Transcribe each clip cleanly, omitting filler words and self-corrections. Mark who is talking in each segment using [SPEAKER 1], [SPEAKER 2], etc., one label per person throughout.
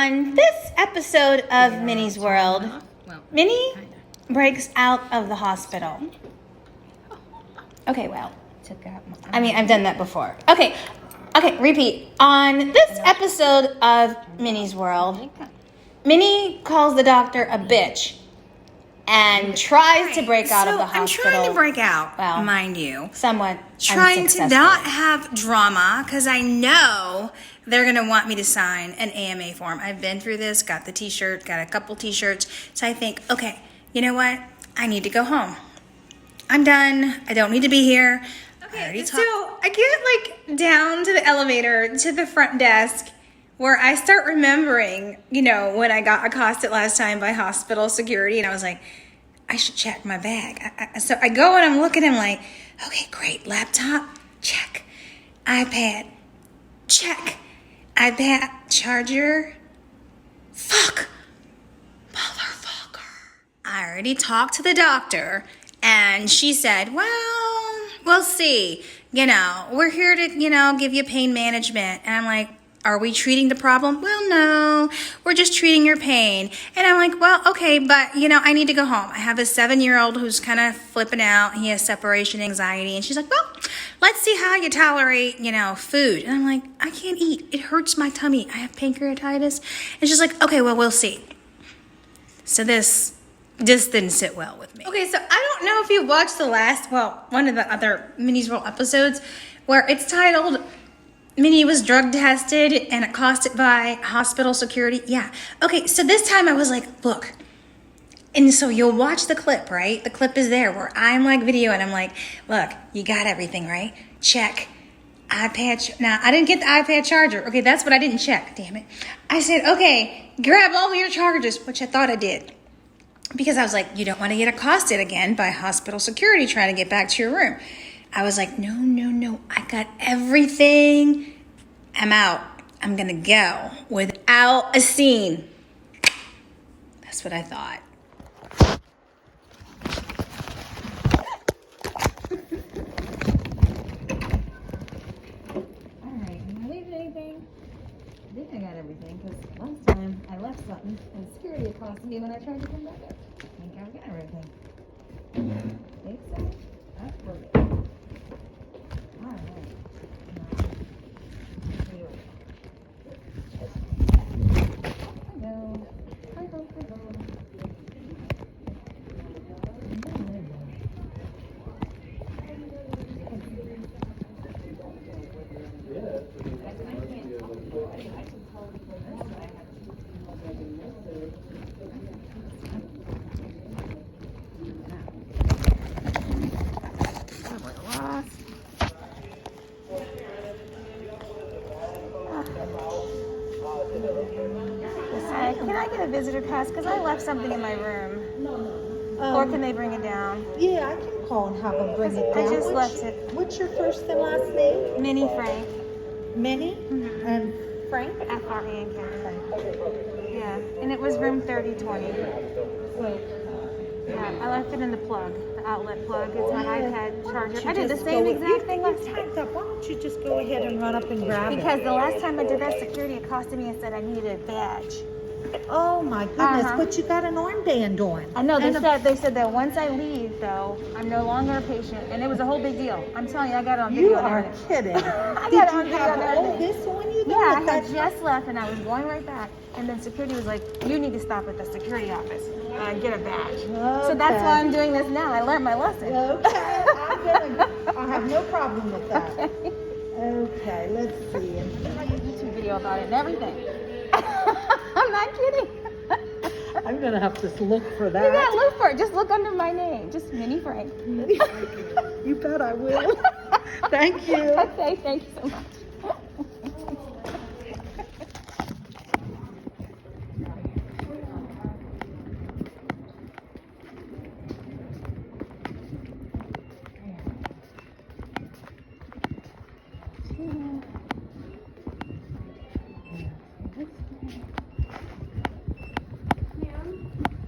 [SPEAKER 1] On this episode of Minnie's World, Minnie breaks out of the hospital. Okay, well, I've done that before. Okay, repeat. On this episode of Minnie's World, Minnie calls the doctor a bitch and tries to break out of the hospital.
[SPEAKER 2] I'm trying to break out,
[SPEAKER 1] well,
[SPEAKER 2] mind you.
[SPEAKER 1] Somewhat
[SPEAKER 2] Trying to not have drama because I know they're going to want me to sign an AMA form. I've been through this, got the t-shirt, got a couple t-shirts. So I think, okay, you know what? I need to go home. I'm done. I don't need to be here. Okay, so I get down to the elevator to the front desk where I start remembering, when I got accosted last time by hospital security, and I was like, I should check my bag. So I go and I'm looking and I'm like, okay, great. Laptop, check. iPad, check. iPad, charger. Fuck. Motherfucker. I already talked to the doctor and she said, well, we'll see. We're here to, give you pain management. And I'm like, are we treating the problem? Well, no, we're just treating your pain. And I'm like, well, okay, but, I need to go home. I have a 7-year-old who's kind of flipping out. He has separation anxiety. And she's like, well, let's see how you tolerate, food. And I'm like, I can't eat. It hurts my tummy. I have pancreatitis. And she's like, okay, well, we'll see. So this didn't sit well with me. Okay, so I don't know if you watched one of the other Minnie's World episodes where it's titled, Minnie was drug tested and accosted by hospital security. Yeah. Okay, so this time I was like, look. And so you'll watch the clip, right? The clip is there where I'm video and I'm like, look, you got everything, right? Check. iPad. Now, I didn't get the iPad charger. Okay, that's what I didn't check. Damn it. I said, okay, grab all your chargers, which I thought I did. Because I was like, you don't want to get accosted again by hospital security trying to get back to your room. I was like, no, I got everything. I'm out. I'm going to go without a scene. That's what I thought.
[SPEAKER 1] All right, am I leaving anything? I think I got everything because last time I left something and security accosted me when I tried to come back up. I think I've got everything. Think so? That's perfect. All right. Hello. Hello. Can I get a visitor pass? Because I left something in my room. Or can they bring it down?
[SPEAKER 3] Yeah, I can call and have them bring it down.
[SPEAKER 1] I just left it.
[SPEAKER 3] What's your first and last name?
[SPEAKER 1] Minnie Frank.
[SPEAKER 3] Minnie?
[SPEAKER 1] Mm-hmm.
[SPEAKER 3] And Frank?
[SPEAKER 1] F-R-A-N-K. Yeah, and it was room 3020.
[SPEAKER 3] Wait.
[SPEAKER 1] Yeah, I left it in the plug, the outlet plug. It's my iPad charger. I did the same exact thing last time.
[SPEAKER 3] Why don't you just go ahead and run up and grab it?
[SPEAKER 1] Because the last time I did that, security accosted me and said I needed a badge.
[SPEAKER 3] Oh my goodness, but you got an armband on.
[SPEAKER 1] I know, they said that once I leave, though, I'm no longer a patient. And it was a whole big deal. I'm telling you, I got it on video.
[SPEAKER 3] You are kidding.
[SPEAKER 1] I got it on video and
[SPEAKER 3] all
[SPEAKER 1] everything.
[SPEAKER 3] this on you?
[SPEAKER 1] Yeah, I had just left and I was going right back. And then security was like, you need to stop at the security office and get a badge. Okay. So that's why I'm doing this now. I learned my lesson.
[SPEAKER 3] Okay, I have no problem with that. Okay, let's see.
[SPEAKER 1] I have a YouTube video about it and everything. I'm not kidding.
[SPEAKER 3] I'm going to have to look for that.
[SPEAKER 1] You got to look for it. Just look under my name. Just Minnie Frank.
[SPEAKER 3] You bet I will. Thank you.
[SPEAKER 1] Okay, thank you so much.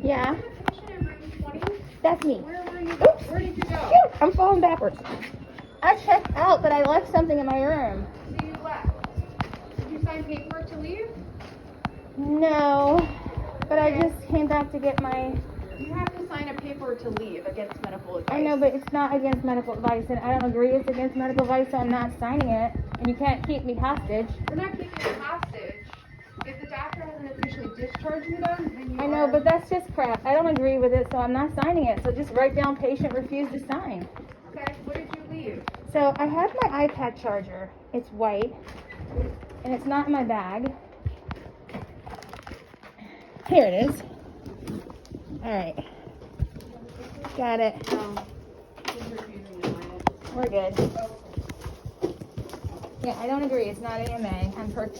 [SPEAKER 1] Yeah. That's me.
[SPEAKER 4] Where did you go?
[SPEAKER 1] Shoot, I'm falling backwards. I checked out, but I left something in my room.
[SPEAKER 4] So you left. Did you sign paperwork to leave?
[SPEAKER 2] No, but I just came back to get my...
[SPEAKER 4] You have to sign a paper to leave against medical advice.
[SPEAKER 2] I know, but it's not against medical advice, and I don't agree it's against medical advice, so I'm not signing it. And you can't keep me hostage.
[SPEAKER 4] We're not keeping you hostage. If the doctor hasn't officially discharged you, then you
[SPEAKER 2] I know, but that's just crap. I don't agree with it, so I'm not signing it. So just write down patient refused to sign.
[SPEAKER 4] Okay, what did you leave?
[SPEAKER 2] So I have my iPad charger. It's white, and it's not in my bag. Here it is. All right. Got it.
[SPEAKER 4] He's refusing to sign it.
[SPEAKER 2] We're good. Yeah, I don't agree. It's not AMA.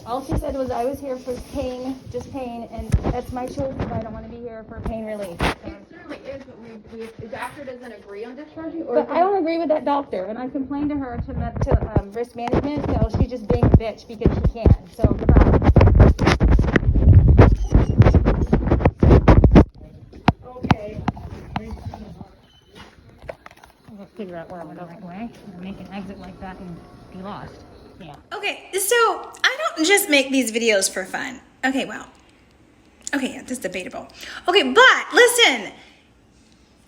[SPEAKER 2] All she said was I was here for pain, just pain, and that's my choice if I don't want to be here for pain relief.
[SPEAKER 4] It certainly is, but the doctor doesn't agree on discharging, or
[SPEAKER 2] But I don't agree with that doctor, and I complained to her to risk management, so she's just being a bitch because she can. So goodbye.
[SPEAKER 3] Okay.
[SPEAKER 1] I'll figure out where I went the right way. Or make an exit like that and be lost. Yeah.
[SPEAKER 2] Okay, so I don't just make these videos for fun. Okay, well. Okay, yeah, this is debatable. Okay, but listen.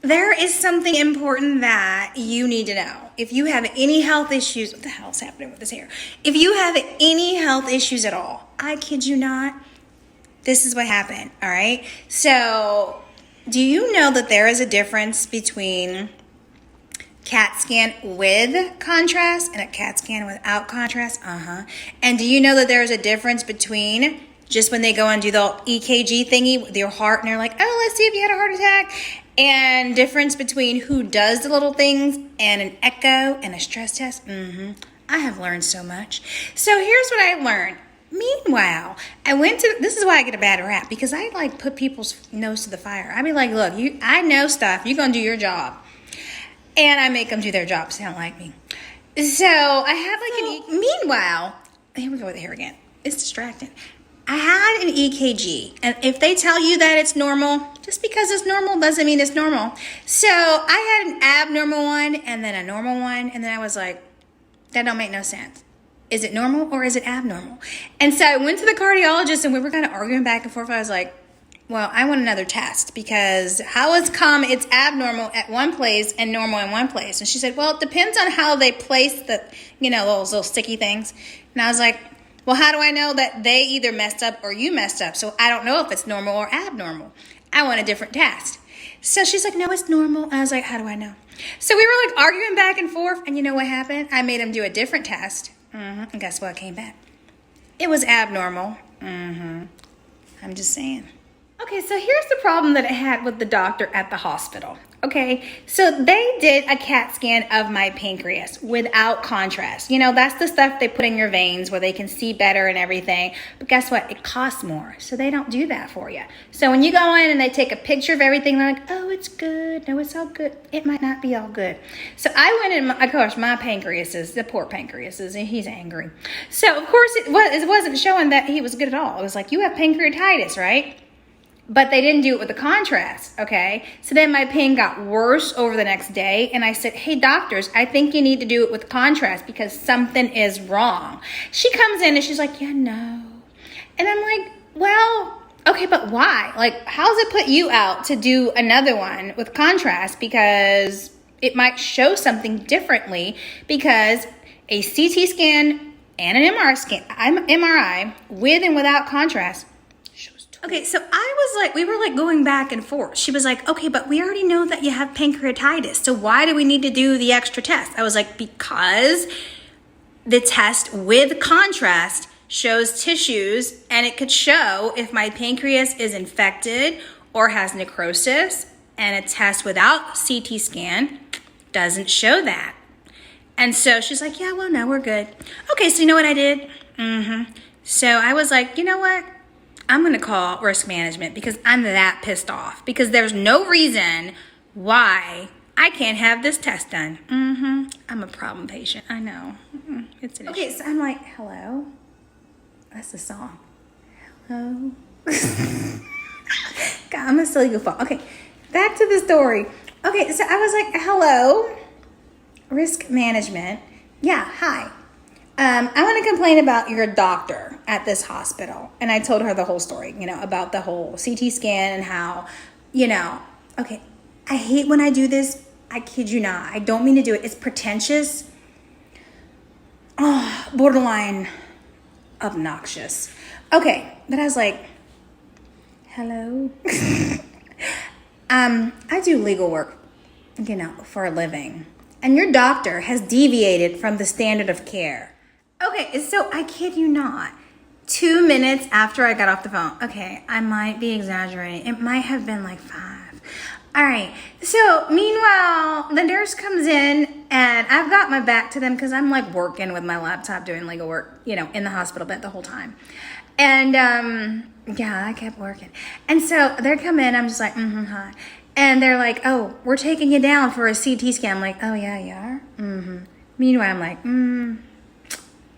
[SPEAKER 2] There is something important that you need to know. If you have any health issues, what the hell's happening with this hair? If you have any health issues at all, I kid you not, this is what happened, all right? So, do you know that there is a difference between CAT scan with contrast and a CAT scan without contrast? And do you know that there is a difference between just when they go and do the EKG thingy with your heart and they're like, oh, let's see if you had a heart attack, and difference between who does the little things and an echo and a stress test? I have learned so much. So here's what I learned. Meanwhile, this is why I get a bad rap, because I like put people's nose to the fire. I be like, look, I know stuff. You're going to do your job. And I make them do their jobs. They don't like me. So I had meanwhile, here we go with the hair again. It's distracting. I had an EKG, and if they tell you that it's normal, just because it's normal doesn't mean it's normal. So I had an abnormal one and then a normal one, and then I was like, that don't make no sense. Is it normal or is it abnormal? And so I went to the cardiologist, and we were kind of arguing back and forth. I was like, well, I want another test, because how it's come it's abnormal at one place and normal in one place. And she said, well, it depends on how they place the, those little sticky things. And I was like, well, how do I know that they either messed up or you messed up? So I don't know if it's normal or abnormal. I want a different test. So she's like, no, it's normal. And I was like, how do I know? So we were like arguing back and forth, and you know what happened? I made him do a different test. And guess what came back? It was abnormal. I'm just saying. Okay, so here's the problem that I had with the doctor at the hospital. Okay, so they did a CAT scan of my pancreas without contrast. That's the stuff they put in your veins where they can see better and everything. But guess what? It costs more, so they don't do that for you. So when you go in and they take a picture of everything, they're like, oh, it's good. No, it's all good. It might not be all good. So I went in, of course, my pancreas is, the poor pancreas is, and he's angry. So, of course, it wasn't showing that he was good at all. It was like, you have pancreatitis, right? But they didn't do it with the contrast, okay? So then my pain got worse over the next day, and I said, hey, doctors, I think you need to do it with contrast because something is wrong. She comes in and she's like, yeah, no. And I'm like, well, okay, but why? Like, how's it put you out to do another one with contrast? Because it might show something differently, because a CT scan and an MRI with and without contrast. Okay, so we were like going back and forth. She was like, okay, but we already know that you have pancreatitis, so why do we need to do the extra test? I was like, because the test with contrast shows tissues, and it could show if my pancreas is infected or has necrosis, and a test without CT scan doesn't show that. And so she's like, yeah, well, no, we're good. Okay, so you know what I did? So I was like, you know what? I'm going to call risk management, because I'm that pissed off, because there's no reason why I can't have this test done. I'm a problem patient. I know. It's an issue. Okay, so I'm like, hello? That's the song. Hello? God, I'm a silly goofball. Okay, back to the story. Okay, so I was like, hello? Risk management. Yeah, hi. I want to complain about your doctor. at this hospital. And I told her the whole story, about the whole CT scan and how, okay, I hate when I do this. I kid you not. I don't mean to do it. It's pretentious. Oh, borderline obnoxious. Okay, but I was like, hello? I do legal work, for a living. And your doctor has deviated from the standard of care. Okay, so I kid you not. 2 minutes after I got off the phone. Okay, I might be exaggerating. It might have been like 5. All right, so meanwhile, the nurse comes in and I've got my back to them because I'm like working with my laptop doing legal work, in the hospital bed the whole time. And yeah, I kept working. And so they're coming in, I'm just like, hi. And they're like, oh, we're taking you down for a CT scan. I'm like, oh yeah, you are? Meanwhile, I'm like,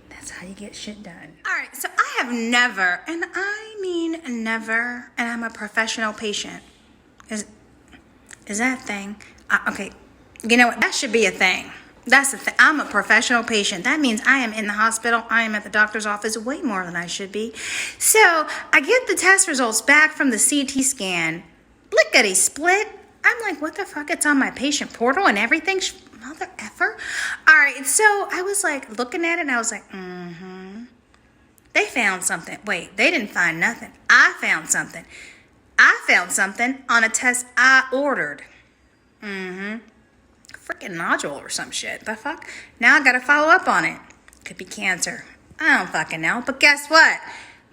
[SPEAKER 2] that's how you get shit done. All right, so I have never, and I mean never, and I'm a professional patient. Is that a thing? Okay, you know what? That should be a thing. That's the thing. I'm a professional patient. That means I am in the hospital. I am at the doctor's office way more than I should be. So I get the test results back from the CT scan. Lickety split. I'm like, what the fuck? It's on my patient portal and everything. Mother effer. All right. So I was like looking at it and I was like, They found something. Wait, they didn't find nothing. I found something. I found something on a test I ordered. Freaking nodule or some shit. The fuck? Now I gotta follow up on it. Could be cancer. I don't fucking know. But guess what?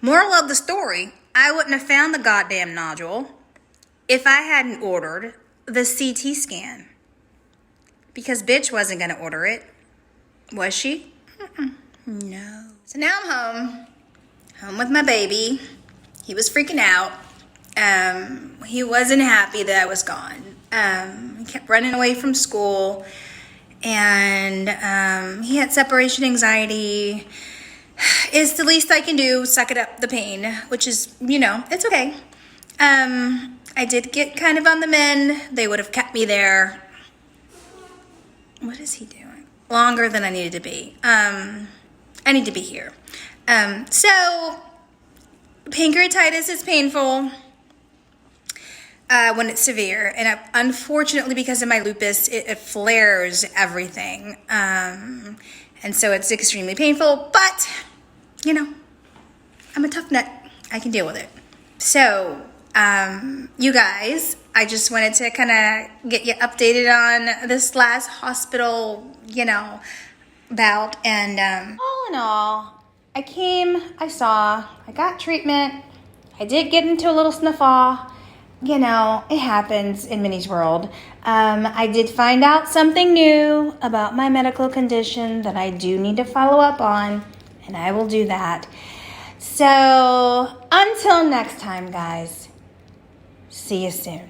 [SPEAKER 2] Moral of the story, I wouldn't have found the goddamn nodule if I hadn't ordered the CT scan. Because bitch wasn't gonna order it. Was she? No. So now I'm home with my baby. He was freaking out. He wasn't happy that I was gone. He kept running away from school, and he had separation anxiety. It's the least I can do, suck it up the pain, which is, it's okay. I did get kind of on the mend. They would have kept me there. What is he doing? Longer than I needed to be. I need to be here. So pancreatitis is painful when it's severe, and unfortunately, because of my lupus, it flares everything, and so it's extremely painful. But I'm a tough nut. I can deal with it. So, you guys, I just wanted to kind of get you updated on this last hospital, bout, and all in all, I saw, I got treatment. I did get into a little sniffle. It happens in Minnie's world. I did find out something new about my medical condition that I do need to follow up on, and I will do that. So, until next time, guys, see you soon.